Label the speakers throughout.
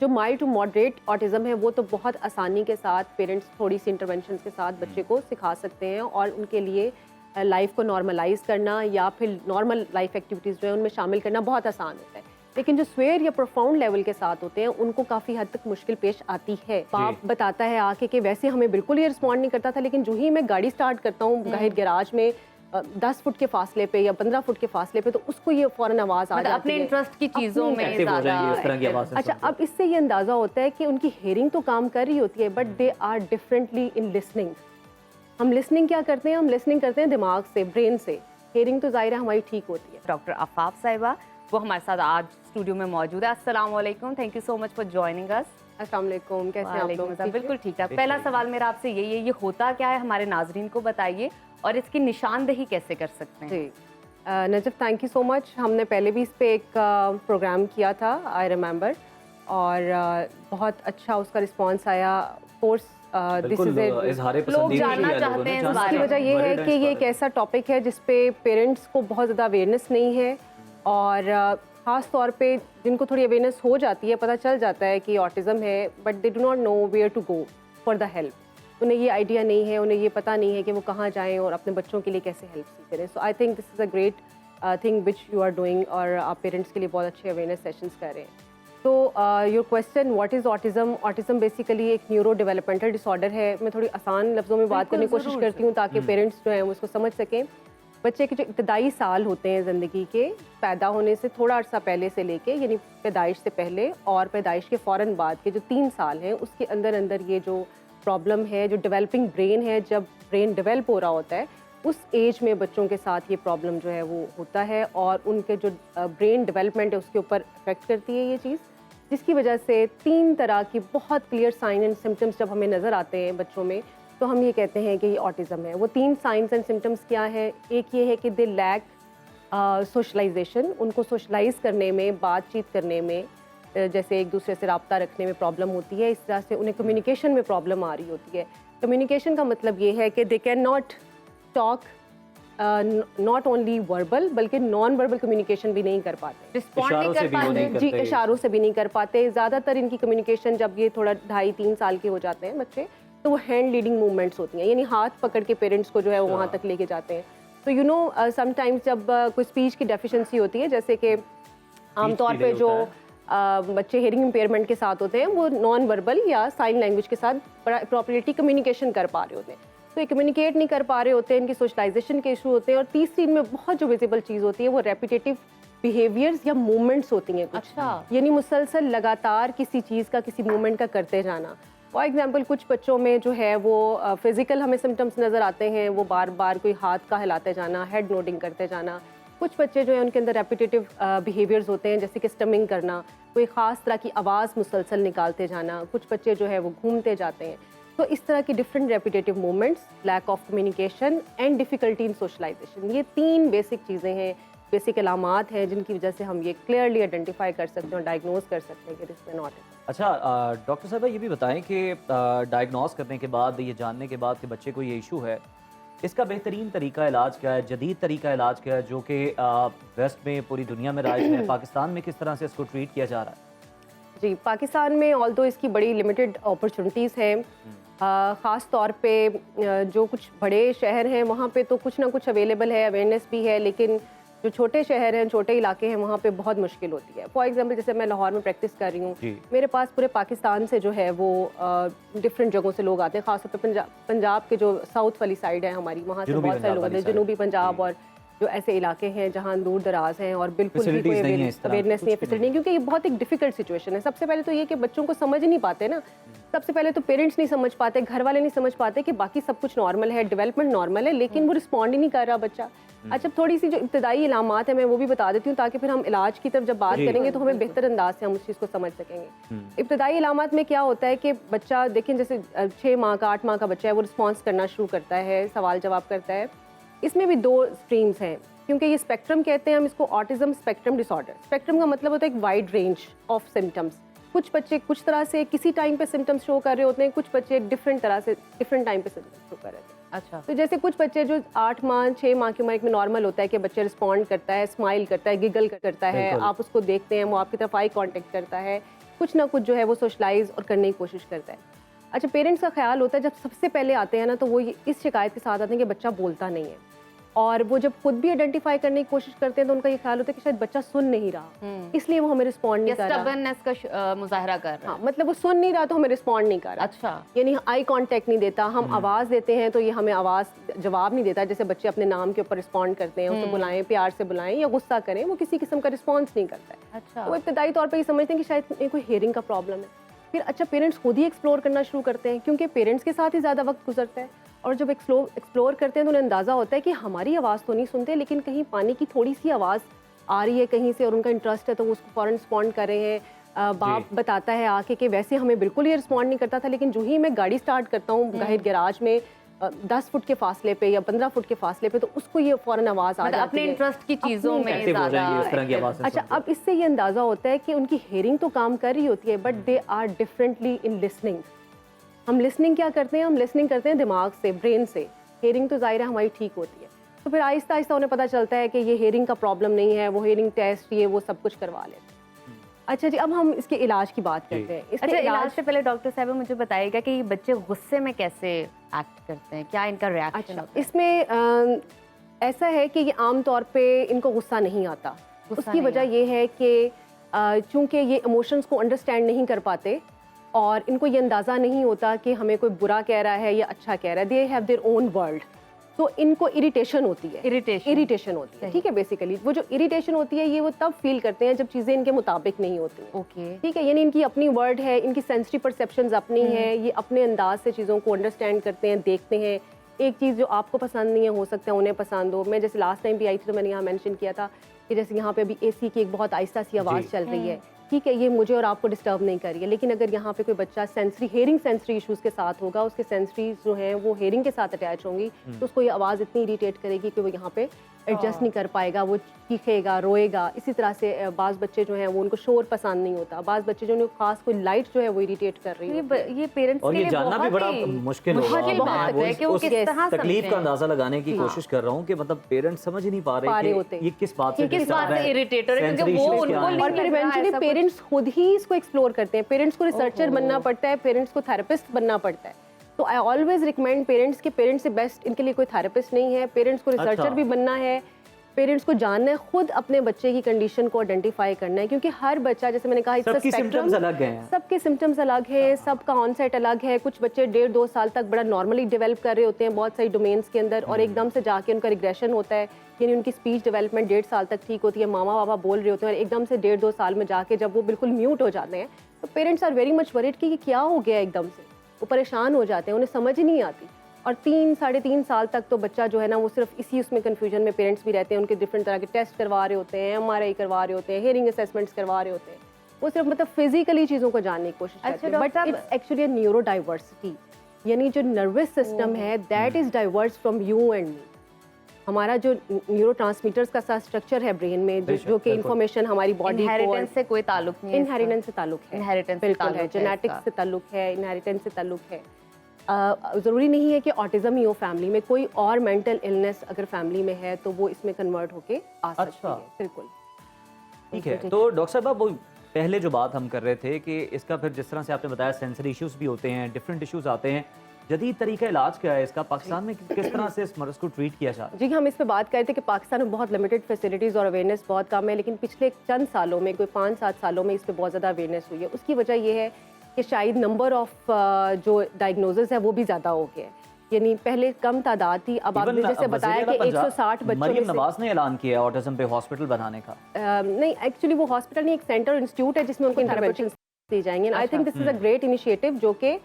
Speaker 1: جو mild to moderate autism ہے وہ تو بہت آسانی کے ساتھ پیرنٹس تھوڑی سی انٹرونشنس کے ساتھ بچے کو سکھا سکتے ہیں اور ان کے لیے لائف کو نارملائز کرنا یا پھر نارمل لائف ایکٹیویٹیز جو ہے ان میں شامل کرنا بہت آسان ہوتا ہے. لیکن جو سویئر یا پروفاؤنڈ لیول کے ساتھ ہوتے ہیں ان کو کافی حد تک مشکل پیش آتی ہے. باپ بتاتا ہے آ کے کہ ویسے ہمیں بالکل یہ رسپونڈ نہیں کرتا تھا, لیکن جو ہی میں گاڑی سٹارٹ کرتا ہوں باہر گیراج میں 10 فٹ کے فاصلے پہ یا 15 فٹ کے فاصلے پہ, تو اس کو یہ فوراً آواز آ جاتی ہے
Speaker 2: اپنے انٹرسٹ کی چیزوں میں زیادہ.
Speaker 1: اچھا, اب اس سے یہ اندازہ ہوتا ہے کہ ان کی ہیئرنگ تو کام کر رہی ہوتی ہے but they are differently in listening. ہم لسننگ کیا کرتے ہیں, ہم لسننگ کرتے ہیں دماغ سے, برین سے. ہیئرنگ تو ظاہر ہے ہماری ٹھیک ہوتی ہے.
Speaker 2: ڈاکٹر آفاف صاحبہ وہ ہمارے ساتھ آج اسٹوڈیو میں موجود ہے. السلام علیکم, thank you so much for joining us.
Speaker 1: السلام علیکم, کیسے ہیں آپ لوگ؟
Speaker 2: بالکل ٹھیک ٹھاک. پہلا سوال میرا آپ سے یہی ہے, یہ ہوتا کیا ہے ہمارے ناظرین کو بتائیے, اور اس کی نشاندہی کیسے کر سکتے ہیں؟
Speaker 1: جی نجف, تھینک یو سو مچ. ہم نے پہلے بھی اس پہ ایک پروگرام کیا تھا, آئی ریممبر, اور بہت اچھا اس کا رسپانس آیا. کورس
Speaker 2: لوگ جاننا چاہتے ہیں.
Speaker 1: اس کی وجہ یہ ہے کہ یہ ایک ایسا ٹاپک ہے جس پہ پیرنٹس کو بہت زیادہ اویئرنیس نہیں ہے, اور خاص طور پہ جن کو تھوڑی اویئرنیس ہو جاتی ہے, پتہ چل جاتا ہے کہ آٹزم ہے, but they do not know where to go for the help. انہیں یہ آئیڈیا نہیں ہے, انہیں یہ پتہ نہیں ہے کہ وہ کہاں جائیں اور اپنے بچوں کے لیے کیسے ہیلپ کریں. So I think this is a great thing which you are doing, اور آپ پیرنٹس کے لیے بہت اچھے اویئرنیس سیشنس کر رہے ہیں. تو your question what is autism. Autism basically ایک نیورو ڈیولپمنٹل ڈس آرڈر ہے. میں تھوڑی آسان لفظوں میں بات کرنے کی کوشش کرتی ہوں تاکہ پیرنٹس جو ہیں وہ اس کو سمجھ سکیں. بچے کے جو ابتدائی سال ہوتے ہیں زندگی کے, پیدا ہونے سے تھوڑا عرصہ پہلے سے لے کے, یعنی پیدائش سے پہلے اور پیدائش کے فوراً بعد کے جو 3 سال ہیں, اس کے اندر یہ جو پرابلم ہے, جو ڈیولپنگ برین ہے, جب برین ڈیولپ ہو رہا ہوتا ہے اس ایج میں بچوں کے ساتھ یہ پرابلم جو ہے وہ ہوتا ہے, اور ان کے جو برین ڈیولپمنٹ ہے اس کے اوپر افیکٹ کرتی ہے یہ چیز, جس کی وجہ سے 3 طرح کی بہت کلیئر سائن اینڈ سمٹمس جب ہمیں نظر آتے ہیں بچوں میں, تو ہم یہ کہتے ہیں کہ یہ آٹزم ہے. وہ 3 سائنس اینڈ سمٹمس کیا ہے؟ ایک یہ ہے کہ دے لیک سوشلائزیشن. ان کو سوشلائز کرنے میں, بات چیت کرنے میں, جیسے ایک دوسرے سے رابطہ رکھنے میں پرابلم ہوتی ہے, اس طرح سے انہیں کمیونیکیشن میں پرابلم آ رہی ہوتی ہے. کمیونیکیشن کا مطلب یہ ہے کہ they can not talk not only verbal بلکہ نان وربل کمیونیکیشن بھی نہیں کر پاتے, جی اشاروں سے بھی نہیں کر پاتے. زیادہ تر ان کی کمیونیکیشن جب یہ تھوڑا 2.5-3 سال کے ہو جاتے ہیں بچے, تو وہ ہینڈ لیڈنگ موومنٹس ہوتی ہیں, یعنی ہاتھ پکڑ کے پیرنٹس کو جو ہے وہ وہاں تک لے کے جاتے ہیں. تو یو نو سم ٹائمز جب کوئی اسپیچ کی ڈیفیشنسی ہوتی ہے, جیسے کہ عام طور پہ جو بچے ہیئرنگ امپیئرمنٹ کے ساتھ ہوتے ہیں وہ نان وربل یا سائن لینگویج کے ساتھ بڑا اپروپریٹلی کمیونیکیشن کر پا رہے ہوتے ہیں, تو یہ کمیونیکیٹ نہیں کر پا رہے ہوتے ہیں, ان کی سوشلائزیشن کے ایشو ہوتے ہیں. اور تیسری ان میں بہت جو ویزیبل چیز ہوتی ہے وہ ریپیٹیٹیو بیہیویئرز یا موومنٹس ہوتی ہیں کچھ, یعنی مسلسل لگاتار کسی چیز کا, کسی موومنٹ کا کرتے جانا. فار ایگزامپل کچھ بچوں میں جو ہے وہ فزیکل ہمیں سمٹمس نظر آتے ہیں, وہ بار بار کوئی ہاتھ کا ہلاتے جانا, ہیڈ نوڈنگ کرتے جانا. کچھ بچے جو ہیں ان کے اندر ریپیٹیٹیو بیہیویئرز ہوتے ہیں, جیسے کہ اسٹمنگ کرنا, کوئی خاص طرح کی آواز مسلسل نکالتے جانا. کچھ بچے جو ہے وہ گھومتے جاتے ہیں. تو اس طرح کی different repetitive movements, lack of communication and difficulty in socialization, یہ 3 بیسک چیزیں ہیں, بیسک علامات ہیں جن کی وجہ سے ہم یہ کلیئرلی آئیڈینٹیفائی کر سکتے ہیں اور ڈائگنوز کر سکتے ہیں کہ دس میں آٹزم.
Speaker 3: اچھا ڈاکٹر صاحبہ یہ بھی بتائیں کہ ڈائگنوز کرنے کے بعد, یہ جاننے کے بعد کہ بچے کو یہ ایشو ہے, اس کا بہترین طریقہ علاج کیا ہے, جدید طریقہ علاج کیا ہے جو کہ ویسٹ میں پوری دنیا میں رائج ہے, پاکستان میں کس طرح سے اس کو ٹریٹ کیا جا رہا ہے؟
Speaker 1: جی, پاکستان میں آلدو اس کی بڑی لمیٹڈ اپرچونیٹیز ہیں. خاص طور پہ جو کچھ بڑے شہر ہیں وہاں پہ تو کچھ نہ کچھ اویلیبل ہے, اویئرنیس بھی ہے, لیکن جو چھوٹے شہر ہیں, چھوٹے علاقے ہیں, وہاں پہ بہت مشکل ہوتی ہے. فار ایگزامپل جیسے میں لاہور میں پریکٹس کر رہی ہوں, میرے پاس پورے پاکستان سے جو ہے وہ ڈفرینٹ جگہوں سے لوگ آتے ہیں, خاص طور پہ پنجاب کے جو ساؤتھ والی سائڈ ہے ہماری, وہاں سے بہت سارے لوگ آتے ہیں, جنوبی پنجاب, اور جو ایسے علاقے ہیں جہاں دور دراز ہیں اور بالکل بھی کوئی اویئرنیس نہیں ہے, فیسلٹی نہیں, کیونکہ یہ بہت ایک ڈیفیکلٹ سچویشن ہے. سب سے پہلے تو یہ کہ بچوں کو سمجھ نہیں پاتے نا, سب سے پہلے تو پیرنٹس نہیں سمجھ پاتے, گھر والے نہیں سمجھ پاتے کہ باقی سب کچھ نارمل ہے, ڈیولپمنٹ نارمل ہے, لیکن وہ رسپونڈ ہی نہیں کر رہا بچہ. اچھا, تھوڑی سی جو ابتدائی علامات ہیں میں وہ بھی بتا دیتی ہوں تاکہ پھر ہم علاج کی طرف جب بات کریں گے تو ہمیں بہتر انداز سے ہم اس چیز کو سمجھ سکیں گے. ابتدائی علامات میں کیا ہوتا ہے کہ بچہ دیکھیں جیسے 6 ماہ کا 8 ماہ کا بچہ ہے, وہ رسپانس کرنا شروع کرتا ہے, سوال جواب کرتا ہے. اس میں بھی 2 اسٹریمز ہیں, کیونکہ یہ اسپیکٹرم کہتے ہیں ہم اس کو, آٹزم اسپیکٹرم ڈس آرڈر. اسپیکٹرم کا مطلب ہوتا ہے ایک وائڈ رینج آف سمٹمس. کچھ بچے کچھ طرح سے کسی ٹائم پہ سمٹمس شو کر رہے ہوتے ہیں, کچھ بچے ڈفرینٹ طرح سے ڈفرینٹ ٹائم پہ سمٹمس شو کر رہے ہوتے ہیں.
Speaker 2: اچھا,
Speaker 1: تو جیسے کچھ بچے جو 8 ماہ 6 ماہ کی عمر میں نارمل ہوتا ہے کہ بچہ رسپونڈ کرتا ہے, اسمائل کرتا ہے, گگل کرتا ہے, آپ اس کو دیکھتے ہیں, وہ آپ کی طرف آئی کانٹیکٹ کرتا ہے, कुछ ना कुछ जो है वो सोशलाइज और करने की कोशिश करता है। अच्छा, पेरेंट्स का ख्याल होता है जब सबसे पहले आते हैं ना, तो वो इस शिकायत के साथ आते हैं कि बच्चा बोलता नहीं है, और वो जब खुद भी आइडेंटिफाई करने की कोशिश करते हैं तो उनका ये ख्याल होता है कि शायद बच्चा सुन नहीं रहा, इसलिए वो हमें रिस्पॉन्ड नहीं कर रहा।
Speaker 2: स्टबर्ननेस का मुजाहरा कर रहा है।
Speaker 1: हाँ, मतलब वो सुन नहीं रहा तो हमें रिस्पॉन्ड नहीं कर रहा।
Speaker 2: अच्छा,
Speaker 1: यानी आई कांटेक्ट नहीं देता, हम आवाज़ देते हैं तो ये हमें आवाज़ जवाब नहीं देता। जैसे बच्चे अपने नाम के ऊपर रिस्पॉन्ड करते हैं, उसे बुलाएं, प्यार से बुलाएं या गुस्सा करें, वो किसी किस्म का रिस्पॉन्स नहीं करता है।
Speaker 2: अच्छा,
Speaker 1: वो इब्तदाई तौर पे ये समझते हैं कि शायद इन्हें कोई हियरिंग का प्रॉब्लम है। फिर अच्छा, पेरेंट्स खुद ही एक्सप्लोर करना शुरू करते हैं, क्योंकि पेरेंट्स के साथ ही ज़्यादा वक्त गुजरता है, और जब एक्सप्लोर करते हैं तो उन्हें अंदाज़ा होता है कि हमारी आवाज़ तो नहीं सुनते, लेकिन कहीं पानी की थोड़ी सी आवाज़ आ रही है कहीं से और उनका इंटरेस्ट है तो वो उसको फ़ौरन रिस्पॉन्ड कर रहे हैं। बाप बताता है आके कि वैसे हमें बिल्कुल ये रिस्पॉन्ड नहीं करता था, लेकिन जो ही मैं गाड़ी स्टार्ट करता हूँ बाहर गैराज में 10 फुट के फासले पे या 15 फुट के फासले पे, तो उसको ये फ़ौरन आवाज़ आ
Speaker 2: मतलब
Speaker 1: जाती
Speaker 2: अपने
Speaker 1: है।
Speaker 2: इंटरेस्ट की चीज़ों में
Speaker 3: एक्टिव हो जाएंगे इस तरह की
Speaker 2: ज़्यादा।
Speaker 3: आवाज़
Speaker 1: अच्छा, अब इससे ये अंदाज़ा होता है कि उनकी हेयरिंग तो काम कर रही होती है, but they are differently in listening. हम लिसनिंग क्या करते हैं, हम लिसनिंग करते हैं दिमाग से, ब्रेन से। हेयरिंग तो ज़ाहिर है हमारी ठीक होती है, तो फिर आहिस्ता आहिस्ता उन्हें पता चलता है कि ये हेयरिंग का प्रॉब्लम नहीं है, वो हेयरिंग टेस्ट ये वो सब कुछ करवा लेते हैं। अच्छा जी, अब हम इसके इलाज की बात करते हैं। इसके
Speaker 2: अच्छा, इलाज से पहले डॉक्टर साहब मुझे बताइएगा कि ये बच्चे गुस्से में कैसे एक्ट करते हैं, क्या इनका रिएक्शन
Speaker 1: अच्छा,
Speaker 2: होता है?
Speaker 1: इसमें ऐसा है कि ये आम तौर पे इनको गुस्सा नहीं आता।
Speaker 2: गुस्सा
Speaker 1: उसकी
Speaker 2: नहीं
Speaker 1: वजह ये है कि चूंकि ये इमोशंस को अंडरस्टैंड नहीं कर पाते और इनको ये अंदाज़ा नहीं होता कि हमें कोई बुरा कह रहा है या अच्छा कह रहा है। They have their own world, तो इनको इरिटेशन होती है। इरिटेशन होती है, ठीक है। बेसिकली वो जो इरिटेशन होती है ये वो तब फील करते हैं जब चीज़ें इनके मुताबिक नहीं होती हैं।
Speaker 2: ओके,
Speaker 1: ठीक है, यानी इनकी अपनी वर्ड है, इनकी सेंसिटिव परसेप्शंस अपनी है, ये अपने अंदाज से चीज़ों को अंडरस्टैंड करते हैं, देखते हैं। एक चीज़ जो आपको पसंद नहीं है हो सकता है उन्हें पसंद हो। मैं जैसे लास्ट टाइम भी आई थी तो मैंने यहाँ मेंशन किया था कि जैसे यहाँ पे अभी एसी की एक बहुत आहिस्ता सी आवाज़ चल रही है, ठीक है, ये मुझे और आपको डिस्टर्ब नहीं कर रही है, लेकिन अगर यहाँ पे कोई बच्चा हेयरिंग सेंसरी इश्यूज़ के साथ होगा, उसके सेंसरीज जो हैं वो हेयरिंग के साथ अटैच होंगी, तो उसको ये आवाज़ इतनी इरिटेट करेगी कि वो यहाँ पे एडजस्ट नहीं कर पाएगा, वो चीखेगा, रोएगा। इसी तरह से बाज़ बच्चे जो हैं वो उनको शोर पसंद नहीं होता, बाज़ बच्चे जो उनको खास कोई लाइट जो है वो इरिटेट कर रही है।
Speaker 2: ये पेरेंट्स
Speaker 3: और
Speaker 2: के
Speaker 3: ये
Speaker 2: लिए
Speaker 3: जानना भी
Speaker 2: बहुत
Speaker 3: बड़ा
Speaker 2: ही
Speaker 3: मुश्किल होगा।
Speaker 2: मुश्किल बात है कि वो
Speaker 3: उस
Speaker 2: किस तरह
Speaker 3: तकलीफ का
Speaker 2: समझें।
Speaker 3: अंदाजा लगाने की कोशिश कर रहा हूँ कि मतलब पेरेंट्स समझ ही नहीं पा रहे
Speaker 1: होते।
Speaker 3: कि ये किस बात से
Speaker 2: किस बात से इरिटेटर है, क्योंकि
Speaker 3: sensory
Speaker 2: वो
Speaker 3: issues क्या
Speaker 2: उनको
Speaker 3: हैं।
Speaker 1: और फिर इवेंचुअली पेरेंट्स खुद ही इसको एक्सप्लोर करते हैं। पेरेंट्स को रिसर्चर बनना पड़ता है, पेरेंट्स को थेरेपिस्ट बनना पड़ता है। तो आई ऑलवेज रिकमेंड पेरेंट्स के पेरेंट्स से बेस्ट इनके लिए कोई थेरेपिस्ट नहीं है। पेरेंट्स को रिसर्चर भी बनना है, पेरेंट्स को जानना है, खुद अपने बच्चे की कंडीशन को आइडेंटिफाई करना है, क्योंकि हर बच्चा, जैसे मैंने कहा,
Speaker 3: सबकी सिम्टम्स अलग हैं,
Speaker 1: सबके सिम्टम्स अलग हैं, सबका ऑनसेट अलग है। कुछ बच्चे 1.5-2 साल तक बड़ा नॉर्मली डेवलप कर रहे होते हैं बहुत सारी डोमेन्स के अंदर, और एकदम से जाके उनका रिग्रेशन होता है, यानी उनकी स्पीच डेवलपमेंट 1.5 साल तक ठीक होती है, मामा पापा बोल रहे होते हैं, और एकदम से 1.5-2 साल में जाके जब वो बिल्कुल म्यूट हो जाते हैं तो parents are very much worried कि क्या हो गया एकदम से। वो परेशान हो जाते हैं, उन्हें समझ ही नहीं आती। और 3-3.5 साल तक तो बच्चा जो है ना वो सिर्फ इसी उसमें कन्फ्यूजन में पेरेंट्स भी रहते हैं। उनके डिफरेंट तरह के टेस्ट करवा रहे होते हैं, MRI करवा रहे होते हैं, हेयरिंग असेसमेंट्स करवा रहे होते हैं। वो सिर्फ मतलब फिजिकली चीज़ों को जानने की कोशिश करते हैं, but it's actually a neuro diversity, यानी जो नर्वस सिस्टम है that is diverse from you and me. हमारा जो न्यूरो ट्रांसमीटर्स का सा स्ट्रक्चर है ब्रेन में, जो कि इंफॉर्मेशन हमारी बॉडी को,
Speaker 2: इनहेरिटेंस से कोई ताल्लुक नहीं है।
Speaker 1: इनहेरिटेंस से ताल्लुक है,
Speaker 2: इनहेरिटेंस से
Speaker 1: बिल्कुल है,
Speaker 2: ताल्लुक है
Speaker 1: जेनेटिक्स
Speaker 2: इसका।
Speaker 1: से ताल्लुक है, इनहेरिटेंस से ताल्लुक है। ज़रूरी नहीं है कि ऑटिज़म ही हो फैमिली में, कोई और मेंटल इलनेस अगर फैमिली में है तो वो इसमें कन्वर्ट होके आ सकती
Speaker 3: अच्छा।
Speaker 1: है। बिल्कुल
Speaker 3: ठीक है। तो डॉक्टर साहब, वो पहले जो बात हम कर रहे थे कि इसका फिर जिस तरह से आपने बताया सेंसरी इश्यूज भी होते हैं, डिफरेंट इश्यूज आते हैं, जदीद तरीका इलाज क्या है इसका? पाकिस्तान में किस तरह से इस मर्ज को ट्रीट किया जाता है?
Speaker 1: जी, हम इस पे बात कर रहे थे कि पाकिस्तान में बहुत लिमिटेड फैसिलिटीज़ और अवेयरनेस बहुत कम है, लेकिन पिछले चंद सालों में, कोई 5-7 सालों में इस पे बहुत ज़्यादा अवेयरनेस हुई है। उसकी वजह ये है कि शायद नंबर ऑफ जो डायग्नोसिस है वो भी ज़्यादा हो गया है, यानी पहले कम तादाद थी, अब आपने जैसे बताया कि 160 बच्चों में
Speaker 3: मरियम
Speaker 1: से
Speaker 3: नवाज ने ऐलान किया ऑटिज्म पे हॉस्पिटल बनाने का।
Speaker 1: नहीं, एक्चुअली वो हॉस्पिटल नहीं, एक सेंटर इंस्टीट्यूट है जिसमें उनको इंटरवेंशन दी जाएंगे। I think this is a great initiative जो कि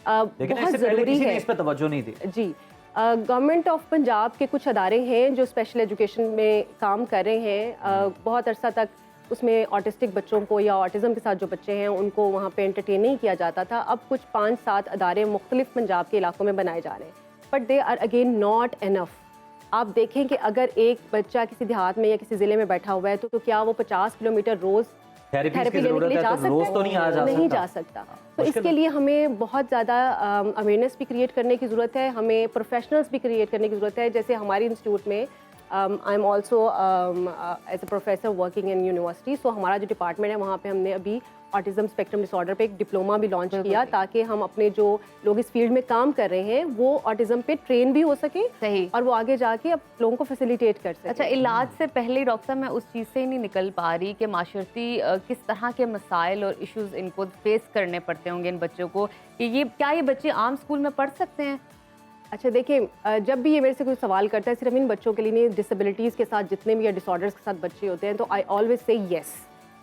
Speaker 3: लेकिन
Speaker 1: बहुत
Speaker 3: इससे पहले
Speaker 1: ज़रूरी
Speaker 3: किसी ने
Speaker 1: है।
Speaker 3: इस पे तवज्जो नहीं दी।
Speaker 1: जी, गवर्नमेंट ऑफ पंजाब के कुछ अदारे हैं जो स्पेशल एजुकेशन में काम कर रहे हैं। बहुत अरसा तक उसमें ऑटिस्टिक बच्चों को या ऑटिज़म के साथ जो बच्चे हैं उनको वहाँ पे एंटरटेन नहीं किया जाता था। अब कुछ 5-7 अदारे मुख्तलिफ पंजाब के इलाकों में बनाए जा रहे हैं, but they are again not enough. आप देखें कि अगर एक बच्चा किसी देहात में या किसी ज़िले में बैठा हुआ है तो क्या वो 50 किलोमीटर रोज़
Speaker 3: थेरेपी
Speaker 1: थेरेपी
Speaker 3: की
Speaker 1: लेने के
Speaker 3: जरूरत
Speaker 1: लिए
Speaker 3: है
Speaker 1: जा
Speaker 3: तो
Speaker 1: सकता
Speaker 3: रोज
Speaker 1: है?
Speaker 3: तो नहीं आया जा
Speaker 1: नहीं
Speaker 3: सकता।
Speaker 1: जा सकता। तो इसके लिए हमें बहुत ज़्यादा अवेयरनेस भी क्रिएट करने की ज़रूरत है, हमें प्रोफेशनल्स भी क्रिएट करने की ज़रूरत है। जैसे हमारे इंस्टीट्यूट में I am also as a professor working in university, so हमारा जो डिपार्टमेंट है वहाँ पे हमने अभी ऑटिज्म स्पेक्ट्रम डिसऑर्डर पे एक डिप्लोमा भी लॉन्च किया, ताकि हम अपने जो लोग इस फील्ड में काम कर रहे हैं वो ऑटिज्म पे ट्रेन भी हो सके
Speaker 2: सही,
Speaker 1: और वो आगे जाके अब लोगों को फैसिलिटेट कर सके।
Speaker 2: अच्छा, इलाज से पहले डॉक्टर साहब मैं उस चीज़ से ही नहीं निकल पा रही कि माशरती किस तरह के मसाइल और इश्यूज इनको फेस करने पड़ते होंगे इन बच्चों को, कि ये क्या ये बच्चे आम स्कूल में पढ़ सकते हैं?
Speaker 1: अच्छा देखिए, जब भी ये मेरे से कोई सवाल करता है, सिर्फ इन बच्चों के लिए नहीं, डिसेबिलिटीज़ के साथ जितने भी या डिसऑर्डर्स के साथ बच्चे होते हैं, तो आई ऑलवेज से येस,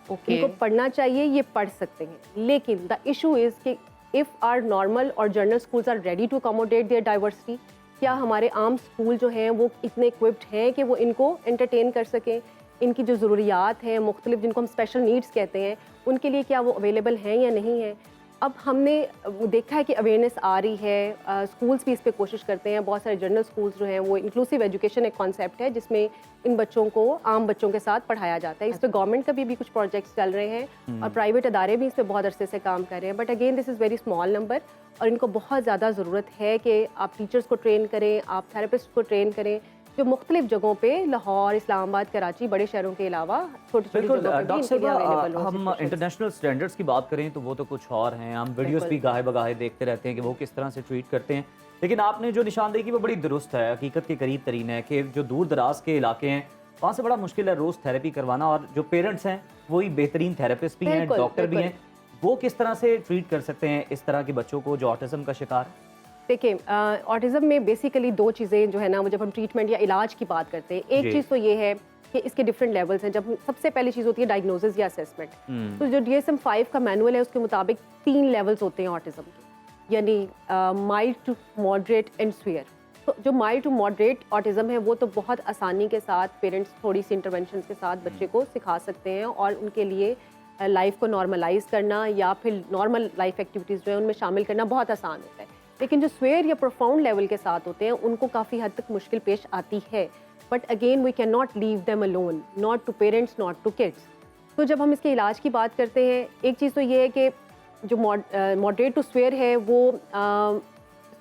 Speaker 1: इनको पढ़ना चाहिए, ये पढ़ सकते हैं। लेकिन द इशू इज़ कि इफ़ आर नॉर्मल और general schools are ready to accommodate their diversity, क्या हमारे आम स्कूल जो हैं वो इतने इक्विप्ड हैं कि वो इनको एंटरटेन कर सकें, इनकी जो ज़रूरियात हैं मुख्तलिफ, जिनको हम स्पेशल नीड्स कहते हैं, उनके लिए क्या वो अवेलेबल हैं या नहीं है। अब हमने देखा है कि अवेयरनेस आ रही है, स्कूल्स भी इस पे कोशिश करते हैं, बहुत सारे जनरल स्कूल्स जो हैं वो इंक्लूसिव एजुकेशन एक कॉन्सेप्ट है जिसमें इन बच्चों को आम बच्चों के साथ पढ़ाया जाता है। इस पे गवर्नमेंट का भी कुछ प्रोजेक्ट्स चल रहे हैं और प्राइवेट अदारे भी इस पे बहुत अरसे से काम कर रहे हैं, but again this is very small number और इनको बहुत ज़्यादा ज़रूरत है कि आप टीचर्स को ट्रेन करें, आप थेरेपिस्ट को ट्रेन करें, जो मुख्तलिफ जगहों पे, लाहौर, इस्लामाबाद, कराची, बड़े शहरों के अलावा छोटी छोटी
Speaker 3: बिल्कुल
Speaker 1: जगहों पे भी
Speaker 3: डॉक्टर
Speaker 1: इनके लिए available
Speaker 3: साहब,
Speaker 1: हो
Speaker 3: हम
Speaker 1: situations।
Speaker 3: इंटरनेशनल स्टैंडर्ड्स की बात करें तो वो तो कुछ और हैं, हम वीडियोस भी गाहे बगाहे देखते रहते हैं कि वो किस तरह से ट्रीट करते हैं, लेकिन आपने जो निशानदेही की वो बड़ी दुरुस्त है, हकीकत के करीब तरीन है कि जो दूर दराज के इलाके हैं वहाँ से बड़ा मुश्किल है रोज़ थेरेपी करवाना, और जो पेरेंट्स हैं वही बेहतरीन थेरेपिस्ट भी हैं,
Speaker 1: बिल्कुल,
Speaker 3: डॉक्टर भी
Speaker 1: बिल्कुल।
Speaker 3: हैं, वो किस तरह से ट्रीट कर सकते हैं इस तरह के बच्चों को जो ऑटिज्म का शिकार है?
Speaker 1: देखिए, ऑटिज्म में बेसिकली दो चीज़ें जो है ना, वो जब हम ट्रीटमेंट या इलाज की बात करते हैं, एक
Speaker 3: जी।
Speaker 1: चीज़ तो ये है कि इसके डिफरेंट लेवल्स हैं। जब सबसे पहली चीज़ होती है डायग्नोसिस या असेसमेंट, तो जो DSM-5 का मैनुअल है उसके मुताबिक 3 लेवल्स होते हैं ऑटिज्म के, यानी mild to moderate and severe. तो जो माइल्ड टू मॉडरेट ऑटिज्म है वो तो बहुत आसानी के साथ पेरेंट्स थोड़ी सी इंटरवेंशन के साथ बच्चे को सिखा सकते हैं और उनके लिए लाइफ को नॉर्मलाइज करना या फिर नॉर्मल लाइफ एक्टिविटीज़ जो है उनमें शामिल करना बहुत आसान होता है। लेकिन जो स्वेयर या प्रोफाउंड लेवल के साथ होते हैं उनको काफ़ी हद तक मुश्किल पेश आती है, but again we can not leave them alone, not to parents, not to kids. तो जब हम इसके इलाज की बात करते हैं, एक चीज़ तो ये है कि जो मॉडरेट टू स्वेयर है वो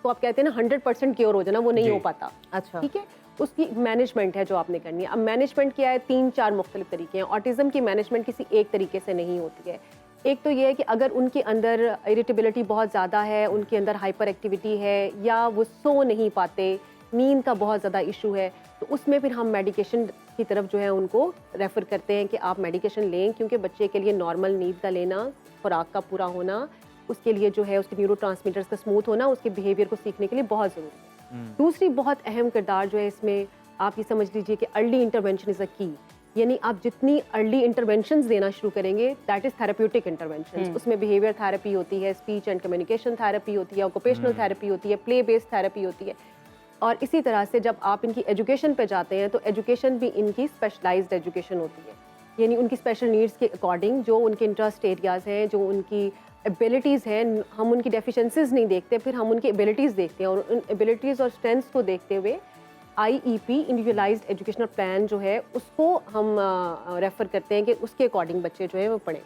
Speaker 1: तो आप कहते हैं ना 100% क्योर हो जाना, वो नहीं
Speaker 3: जी।
Speaker 1: हो पाता।
Speaker 2: अच्छा,
Speaker 1: ठीक है, उसकी मैनेजमेंट है जो आपने करनी है। अब मैनेजमेंट क्या है, 3-4 मुख्तलिफ तरीके हैं। ऑटिज्म की मैनेजमेंट किसी एक तरीके से नहीं होती है। एक तो ये है कि अगर उनके अंदर इरिटेबिलिटी बहुत ज़्यादा है, उनके अंदर हाइपर एक्टिविटी है या वो सो नहीं पाते, नींद का बहुत ज़्यादा इशू है, तो उसमें फिर हम मेडिकेशन की तरफ जो है उनको रेफ़र करते हैं कि आप मेडिकेशन लें, क्योंकि बच्चे के लिए नॉर्मल नींद का लेना, खुराक का पूरा होना, उसके लिए जो है उसके न्यूरोट्रांसमीटर्स का स्मूथ होना, उसके बिहेवियर को सीखने के लिए बहुत ज़रूरी है। दूसरी बहुत अहम किरदार जो है इसमें, आप ये समझ लीजिए कि अर्ली इंटरवेंशन इज़ अ की, यानी आप जितनी अर्ली इंटरवेंशंस देना शुरू करेंगे, दैट इज़ थेरेप्यूटिक इंटरवेंशंस। उसमें बिहेवियर थेरेपी होती है, स्पीच एंड कम्युनिकेशन थेरेपी होती है, ऑक्यूपेशनल थेरेपी होती है, प्ले बेस्ड थेरेपी होती है। और इसी तरह से जब आप इनकी एजुकेशन पे जाते हैं तो एजुकेशन भी इनकी स्पेशलाइज्ड एजुकेशन होती है, यानी उनकी स्पेशल नीड्स के अकॉर्डिंग जो उनके इंटरेस्ट एरियाज़ हैं, जो उनकी एबिलिटीज़ हैं, हम उनकी डेफिशिएंसीज नहीं देखते, फिर हम उनकी एबिलिटीज़ देखते हैं और उन एबिलिटीज़ और स्ट्रेंथ्स को देखते हुए IEP इंडिविजुअलाइज्ड एजुकेशनल प्लान जो है उसको हम रेफ़र करते हैं कि उसके अकॉर्डिंग बच्चे जो है वो पढ़ें।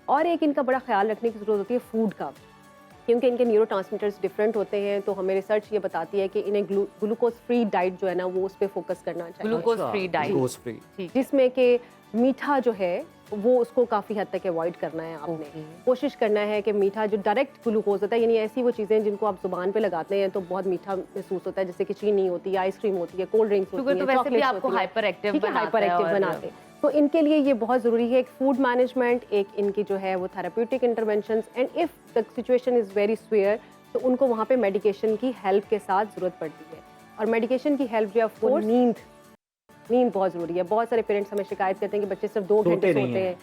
Speaker 1: और एक इनका बड़ा ख्याल रखने की ज़रूरत होती है फूड का, क्योंकि इनके न्यूरोट्रांसमीटर्स डिफरेंट होते हैं, तो हमें रिसर्च ये बताती है कि इन्हें ग्लूकोज फ्री डाइट जो है ना वो उस पर फोकस करना चाहिए,
Speaker 2: glucose free diet,
Speaker 3: glucose free,
Speaker 1: जिसमें कि मीठा जो है वो उसको काफ़ी हद तक अवॉइड करना है आपने। कोशिश करना है कि मीठा जो डायरेक्ट ग्लूकोज होता है, यानी ऐसी वो चीज़ें जिनको आप जुबान पे लगाते हैं तो बहुत मीठा महसूस होता है, जैसे कि चीनी होती है, आइसक्रीम होती है, कोल्ड ड्रिंक्स होती है,
Speaker 2: तो वैसे भी
Speaker 1: चॉकलेट्स
Speaker 2: आपको
Speaker 1: होती हैं,
Speaker 2: हाइपर एक्टिव
Speaker 1: ठीक है, हाइपर एक्टिव बनाते हैं। तो इनके लिए ये बहुत ज़रूरी है, एक फूड मैनेजमेंट, एक इनकी जो है वो therapeutic interventions, and if the situation is very swear तो उनको वहाँ पे मेडिकेशन की हेल्प के साथ ज़रूरत पड़ती है। और मेडिकेशन की हेल्प जो है वो नींद बहुत ज़रूरी है। बहुत सारे पेरेंट्स हमें शिकायत करते हैं कि बच्चे सिर्फ 2 घंटे सोते हैं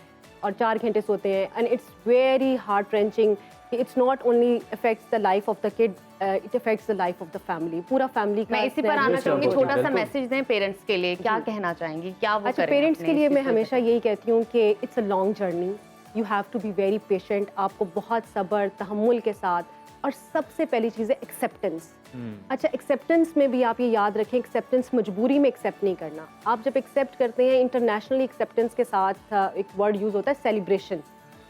Speaker 1: और 4 घंटे सोते हैं, and it's very heart wrenching कि it's not only affects the life of the kid, it affects the life of the family, पूरा फैमिली का।
Speaker 2: मैं इसी पर आना चाहूँगी,
Speaker 3: बिल्कुल,
Speaker 2: छोटा सा
Speaker 3: बिल्कुल।
Speaker 2: मैसेज दें पेरेंट्स के लिए, क्या कहना चाहेंगी, क्या वो
Speaker 1: अच्छा,
Speaker 2: करें
Speaker 1: पेरेंट्स
Speaker 2: अपने
Speaker 1: के लिए
Speaker 2: इस
Speaker 1: मैं
Speaker 2: चीज़ को
Speaker 1: हमेशा यही कहती हूँ कि it's a long journey, you have to be very patient, आपको बहुत सब्र तहम्मुल के साथ, और सबसे पहली चीज़ है एक्सेप्टेंस। अच्छा, एक्सेप्टेंस में भी आप ये याद रखें, एक्सेप्टेंस मजबूरी में एक्सेप्ट नहीं करना। आप जब एक्सेप्ट करते हैं, इंटरनेशनली एक्सेप्टेंस के साथ एक वर्ड यूज़ होता है celebration.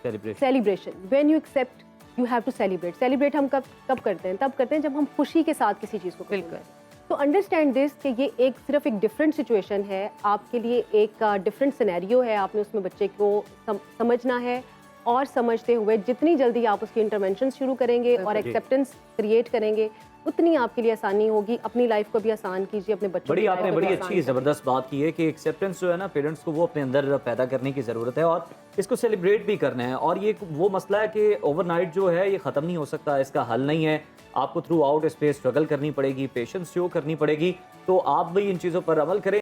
Speaker 1: When you accept you have to celebrate. Celebrate हम कब करते हैं? तब करते हैं जब हम खुशी के साथ किसी चीज़ को
Speaker 2: बिल्कुल।
Speaker 1: करते हैं। तो अंडरस्टैंड दिस कि ये एक सिर्फ एक डिफरेंट सिचुएशन है, आपके लिए एक डिफरेंट सिनेरियो है, आपने उसमें बच्चे को समझना है और समझते हुए जितनी जल्दी आप उसकी इंटरवेंशन शुरू करेंगे और एक्सेप्टेंस क्रिएट करेंगे उतनी आपके लिए आसानी होगी। अपनी लाइफ को भी आसान कीजिए, अपने बच्चों
Speaker 3: बड़ी
Speaker 1: की
Speaker 3: आपने
Speaker 1: life को
Speaker 3: बड़ी
Speaker 1: भी आसान
Speaker 3: अच्छी ज़बरदस्त बात की है कि एक्सेप्टेंस जो है ना पेरेंट्स को वो अपने अंदर पैदा करने की ज़रूरत है और इसको सेलिब्रेट भी करना है। और ये वो मसला है कि ओवरनाइट जो है ये ख़त्म नहीं हो सकता, इसका हल नहीं है, आपको थ्रू आउट इस पे स्ट्रगल करनी पड़ेगी, पेशेंस शो करनी पड़ेगी। तो आप भी इन चीज़ों पर अमल करें।